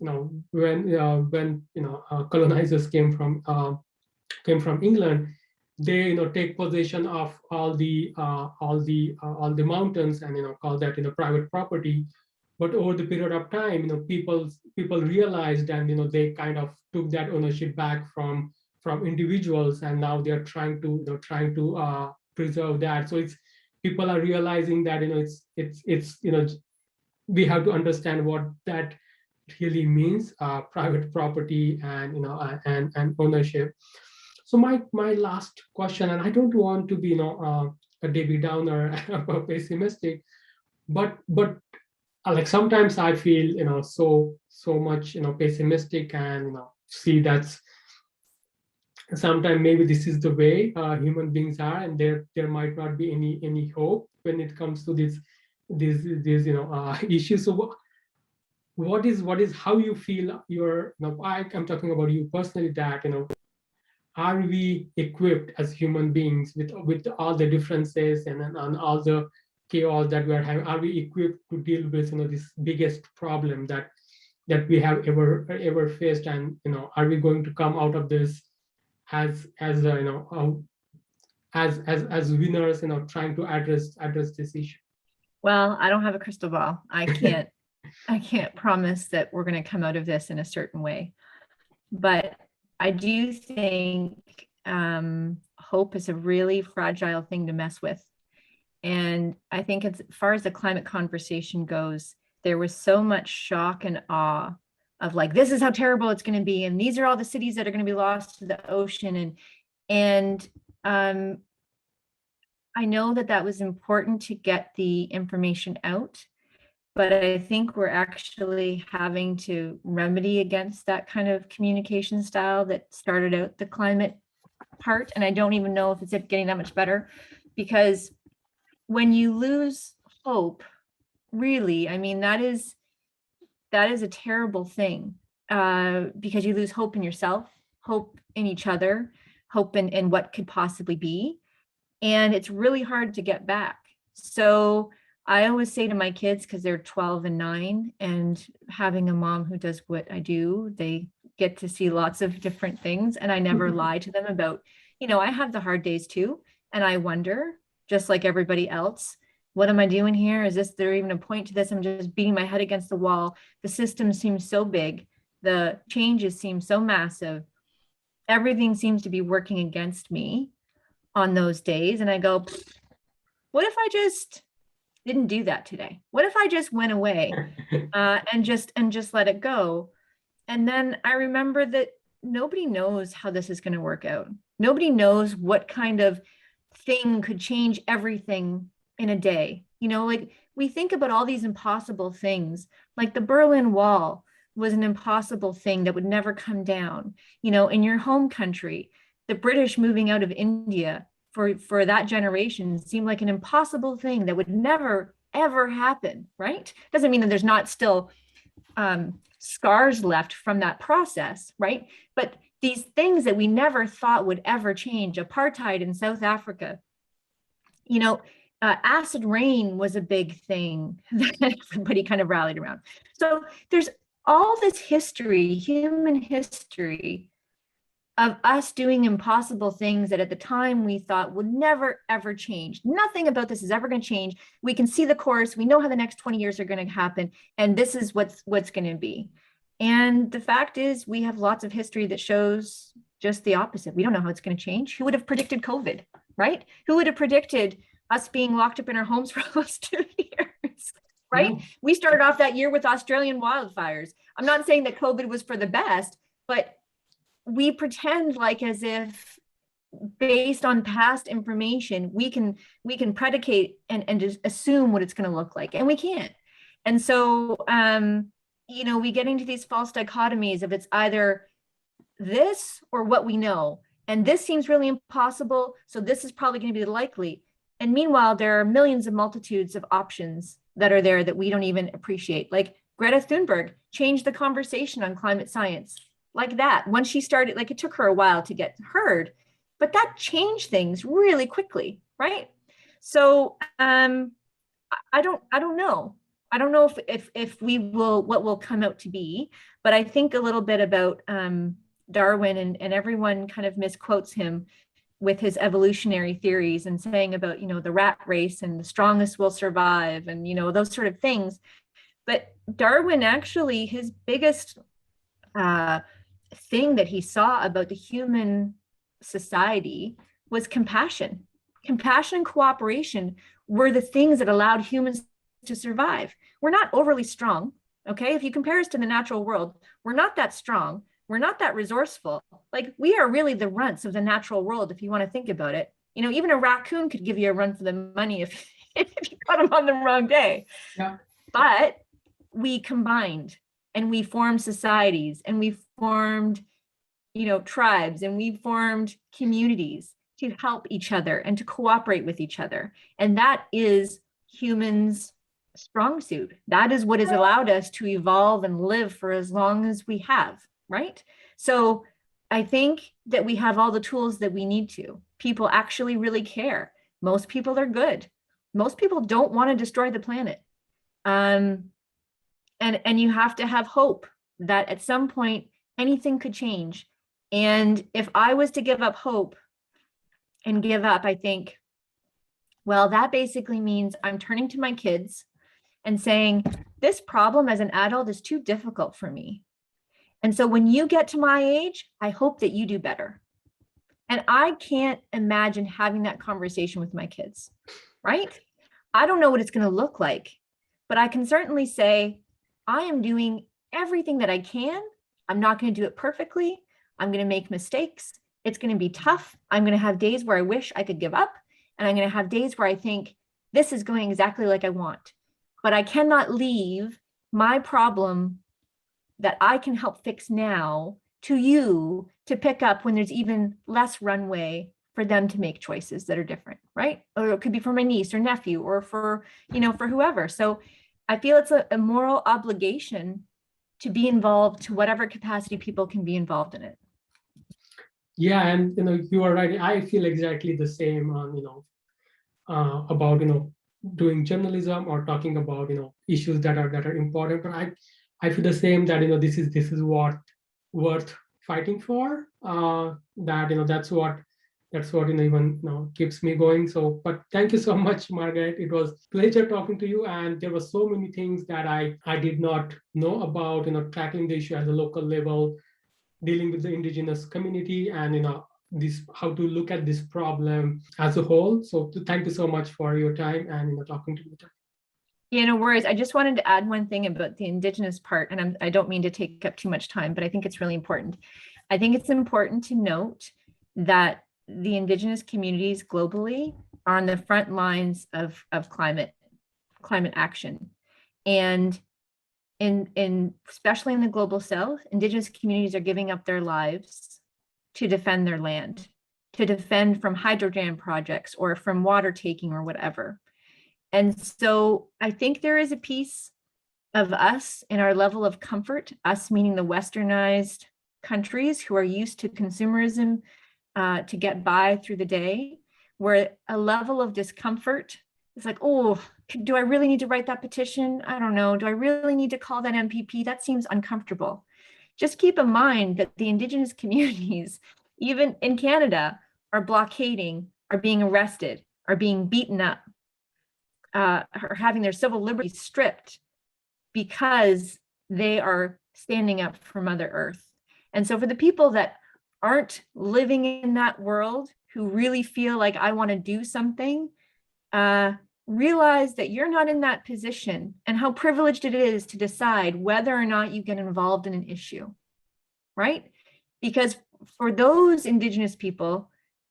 when colonizers came from England, they take possession of all the mountains and call that private property. But over the period of time, people realized, and they kind of took that ownership back from individuals, and now they're trying to preserve that. So people are realizing that it's we have to understand what that really means, private property and and ownership. So my last question, and I don't want to be a Debbie Downer or pessimistic, but like sometimes I feel so much pessimistic, and see that's sometimes maybe this is the way human beings are, and there might not be any hope when it comes to these issues. So what is how you feel I'm talking about you personally, that are we equipped as human beings with all the differences and all the chaos that we are having? Are we equipped to deal with this biggest problem that that we have ever faced, and are we going to come out of this as as winners, trying to address this issue? Well, I don't have a crystal ball. I can't promise that we're going to come out of this in a certain way. But I do think hope is a really fragile thing to mess with. And I think as far as the climate conversation goes, there was so much shock and awe of like, this is how terrible it's going to be. And these are all the cities that are going to be lost to the ocean. And I know that that was important to get the information out, but I think we're actually having to remedy against that kind of communication style that started out the climate part. And I don't even know if it's getting that much better, because when you lose hope, really, I mean, that is a terrible thing, because you lose hope in yourself, hope in each other, hope in what could possibly be. And it's really hard to get back. So I always say to my kids, because they're 12 and 9, and having a mom who does what I do, they get to see lots of different things. And I never lie to them about, I have the hard days too. And I wonder, just like everybody else, what am I doing here? Is there even a point to this? I'm just beating my head against the wall. The system seems so big. The changes seem so massive. Everything seems to be working against me on those days. And I go, what if I just didn't do that today? What if I just went away and just let it go? And then I remember that nobody knows how this is going to work out. Nobody knows what kind of thing could change everything in a day. Like we think about all these impossible things, like the Berlin Wall was an impossible thing that would never come down. In your home country, the British moving out of India for that generation seemed like an impossible thing that would never, ever happen, right? Doesn't mean that there's not still scars left from that process, right? But these things that we never thought would ever change, apartheid in South Africa, acid rain was a big thing that everybody kind of rallied around. So there's all this history, human history, of us doing impossible things that at the time we thought would never, ever change. Nothing about this is ever going to change. We can see the course. We know how the next 20 years are going to happen. And this is what's going to be. And the fact is, we have lots of history that shows just the opposite. We don't know how it's going to change. Who would have predicted COVID, right? Who would have predicted us being locked up in our homes for almost 2 years, right? Yeah. We started off that year with Australian wildfires. I'm not saying that COVID was for the best, but we pretend like as if based on past information, we can predicate and just assume what it's going to look like, and we can't. And so, we get into these false dichotomies of it's either this or what we know. And this seems really impossible. So this is probably going to be likely. And meanwhile, there are millions of multitudes of options that are there that we don't even appreciate. Like Greta Thunberg changed the conversation on climate science like that. Once she started, like it took her a while to get heard, but that changed things really quickly, right? So I don't know. I don't know if we will, what will come out to be, but I think a little bit about Darwin, and everyone kind of misquotes him with his evolutionary theories and saying about, the rat race and the strongest will survive and, those sort of things. But Darwin actually, his biggest thing that he saw about the human society was compassion. Compassion and cooperation were the things that allowed humans to survive. We're not overly strong, okay? If you compare us to the natural world, we're not that strong. We're not that resourceful. Like we are really the runts of the natural world, if you want to think about it. Even a raccoon could give you a run for the money if you got him on the wrong day. Yeah. But we combined and we formed societies and we formed, tribes, and we formed communities to help each other and to cooperate with each other. And that is humans' strong suit. That is what has allowed us to evolve and live for as long as we have, right? So I think that we have all the tools that we need to. People actually really care. Most people are good. Most people don't want to destroy the planet. And and you have to have hope that at some point anything could change. And if I was to give up hope and give up, I think, well, that basically means I'm turning to my kids and saying, this problem as an adult is too difficult for me. And so when you get to my age, I hope that you do better. And I can't imagine having that conversation with my kids, right? I don't know what it's going to look like, but I can certainly say, I am doing everything that I can. I'm not going to do it perfectly. I'm going to make mistakes. It's going to be tough. I'm going to have days where I wish I could give up. And I'm going to have days where I think this is going exactly like I want. But I cannot leave my problem that I can help fix now to you to pick up when there's even less runway for them to make choices that are different, right? Or it could be for my niece or nephew or for, for whoever. So I feel it's a moral obligation to be involved to whatever capacity people can be involved in it. Yeah, and you are right. I feel exactly the same on about doing journalism or talking about issues that are important. But I feel the same that this is what worth fighting for. That that's what even keeps me going. So, but thank you so much, Margaret. It was pleasure talking to you, and there were so many things that I did not know about. Tackling the issue at the local level, dealing with the Indigenous community, and this how to look at this problem as a whole. So thank you so much for your time and talking to me. Yeah, no worries. I just wanted to add one thing about the Indigenous part, and I don't mean to take up too much time, but I think it's really important. I think it's important to note that the Indigenous communities globally are on the front lines of climate action. And especially in the global South, Indigenous communities are giving up their lives to defend their land, to defend from hydro dam projects or from water taking or whatever. And so I think there is a piece of us in our level of comfort, us meaning the westernized countries who are used to consumerism to get by through the day, where a level of discomfort is like, oh, do I really need to write that petition? I don't know. Do I really need to call that MPP? That seems uncomfortable. Just keep in mind that the Indigenous communities, even in Canada, are blockading, are being arrested, are being beaten up, are having their civil liberties stripped because they are standing up for Mother Earth. And so for the people that aren't living in that world, who really feel like I want to do something, realize that you're not in that position and how privileged it is to decide whether or not you get involved in an issue, right? Because for those Indigenous people,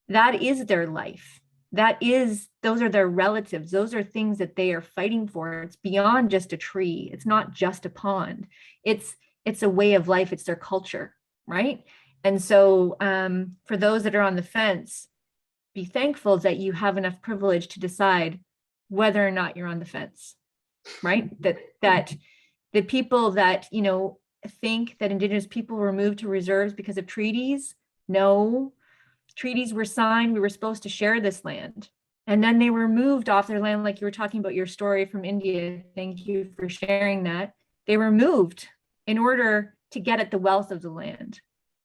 that is their life. Those are their relatives. Those are things that they are fighting for. It's beyond just a tree. It's not just a pond. It's a way of life. It's their culture, right? And so for those that are on the fence, be thankful that you have enough privilege to decide whether or not you're on the fence, right? That the people that, think that Indigenous people were moved to reserves because of treaties, no, treaties were signed. We were supposed to share this land. And then they were moved off their land, like you were talking about your story from India. Thank you for sharing that. They were moved in order to get at the wealth of the land.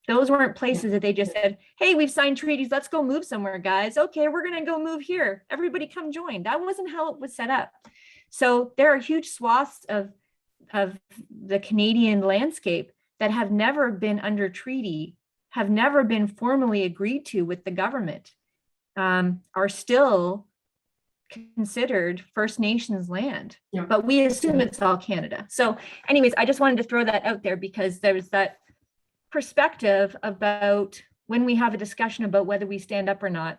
Those weren't places that they just said, hey, we've signed treaties. Let's go move somewhere, guys. Okay, we're going to go move here. Everybody come join. That wasn't how it was set up. So there are huge swaths of the Canadian landscape that have never been under treaty, have never been formally agreed to with the government, are still considered First Nations land. Yeah. But we assume it's all Canada. So anyways, I just wanted to throw that out there because there's that perspective about when we have a discussion about whether we stand up or not,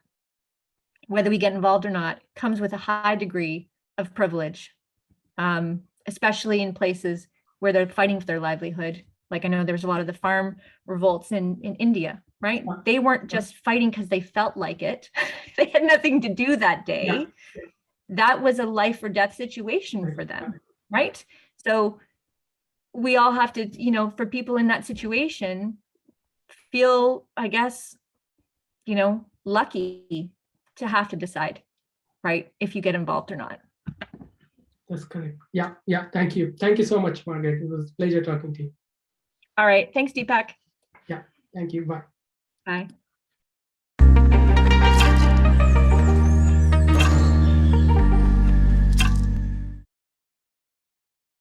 whether we get involved or not, comes with a high degree of privilege, especially in places where they're fighting for their livelihood. Like I know there's a lot of the farm revolts in India, right? They weren't just fighting because they felt like it. They had nothing to do that day. Yeah. That was a life or death situation for them, right? So we all have to, for people in that situation, feel, I guess, lucky to have to decide, right, if you get involved or not. That's correct. Yeah, yeah. Thank you. Thank you so much, Margaret. It was a pleasure talking to you. All right. Thanks, Deepak. Yeah, thank you. Bye. Bye.